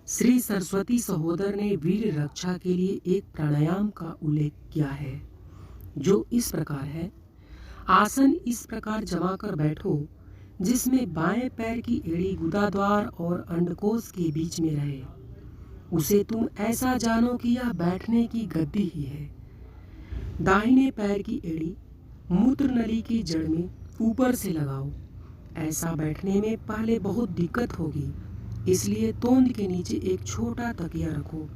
श्री सरस्वती सहोदर ने वीर रक्षा के लिए एक प्राणायाम का उल्लेख किया है जो इस प्रकार है। आसन इस प्रकार जमा कर बैठो जिसमें बाएं पैर की एड़ी गुदाद्वार और अंडकोश के बीच में रहे। उसे तुम ऐसा जानो कि यह बैठने की गद्दी ही है। दाहिने पैर की एड़ी मूत्र नली की जड़ में ऊपर से लगाओ। ऐसा बैठने में पहले बहुत दिक्कत होगी, इसलिए तोंद के नीचे एक छोटा तकिया रखो।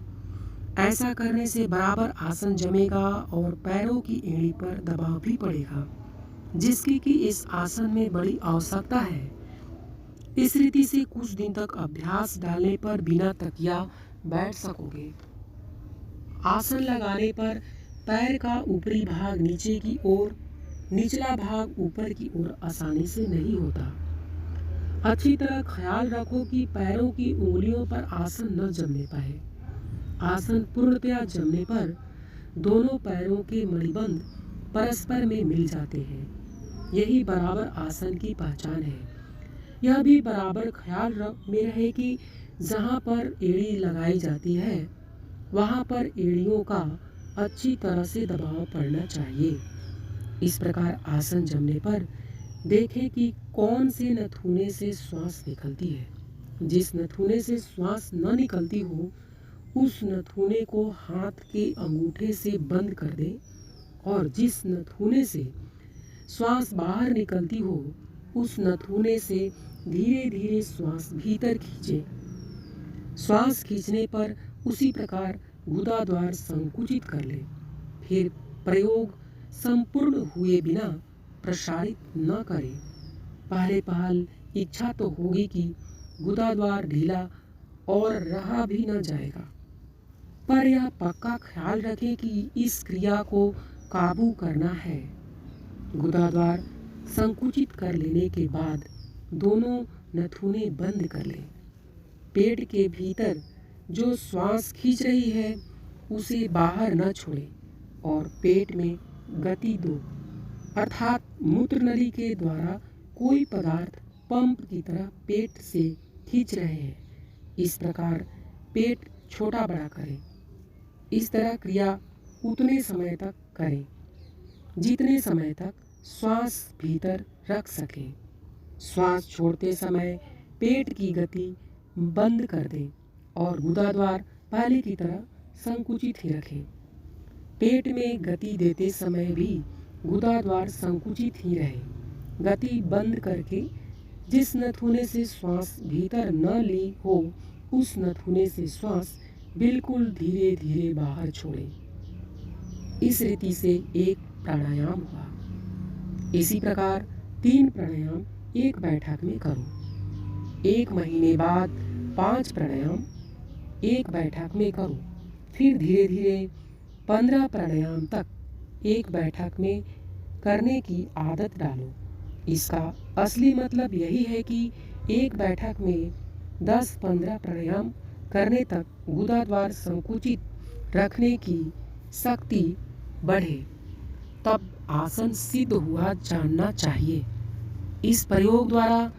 ऐसा करने से बराबर आसन जमेगा और पैरों की एड़ी पर दबाव भी पड़ेगा, जिसकी कि इस आसन में बड़ी आवश्यकता है। इस रीति से कुछ दिन तक अभ्यास डालने पर बिना तकिया बैठ सकोगे। आसन लगाने पर पैर का ऊपरी भाग नीचे की ओर, निचला भाग ऊपर की ओर आसानी से नहीं होता। अच्छी तरह ख्याल रखो कि पैरों की उंगलियों पर आसन न जमने पाए। आसन पूर्णतया जमने पर दोनों पैरों के मणिबंध परस्पर में मिल जाते हैं। यही बराबर आसन की पहचान है। यह भी बराबर ख्याल में रहे कि जहाँ पर एड़ी लगाई जाती है वहाँ पर एड़ियों का अच्छी तरह से दबाव पड़ना चाहिए। इस प्रकार आसन जमने पर देखें कि कौन से नथुने से श्वास निकलती है। जिस नथुने से श्वास न निकलती हो उस नथुने को हाथ के अंगूठे से बंद कर दे और जिस नथुने से श्वास बाहर निकलती हो उस नथुने से धीरे धीरे श्वास भीतर खींचे। श्वास खींचने पर उसी प्रकार गुदाद्वार संकुचित कर ले। फिर प्रयोग संपूर्ण हुए बिना प्रसारित न करें। पहले इच्छा तो होगी कि गुदाद्वार ढीला और रहा भी न जाएगा, पर यह पक्का ख्याल रखें कि इस क्रिया को काबू करना है। गुदाद्वार संकुचित कर लेने के बाद दोनों नथुने बंद कर लें। पेट के भीतर जो श्वास खींच रही है उसे बाहर न छोड़ें और पेट में गति दो, अर्थात मूत्र नली के द्वारा कोई पदार्थ पंप की तरह पेट से खींच रहे हैं। इस प्रकार पेट छोटा बड़ा करें। इस तरह क्रिया उतने समय तक करें जितने समय तक श्वास भीतर रख सकें। श्वास छोड़ते समय पेट की गति बंद कर दें और गुदाद्वार पहले की तरह संकुचित ही रखें। पेट में गति देते समय भी गुदाद्वार संकुचित ही रहे। गति बंद करके जिस नथुने से श्वास भीतर न ली हो उस नथुने से श्वास बिल्कुल धीरे धीरे बाहर छोड़ें। इस रीति से एक प्राणायाम हुआ। इसी प्रकार 3 प्राणायाम एक बैठक में करो। 1 महीने बाद 5 प्राणायाम एक बैठक में करो। फिर धीरे धीरे 15 प्राणायाम तक एक बैठक में करने की आदत डालो। इसका असली मतलब यही है कि एक बैठक में 10-15 प्राणायाम करने तक गुदाद्वार संकुचित रखने की शक्ति बढ़े, तब आसन सिद्ध हुआ जानना चाहिए। इस प्रयोग द्वारा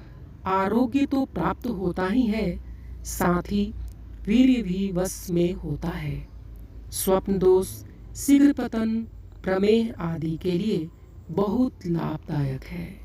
आरोग्य तो प्राप्त होता ही है, साथ ही वीर्य भी वश में होता है। स्वप्न दोष, शीघ्र पतन, प्रमेह आदि के लिए बहुत लाभदायक है।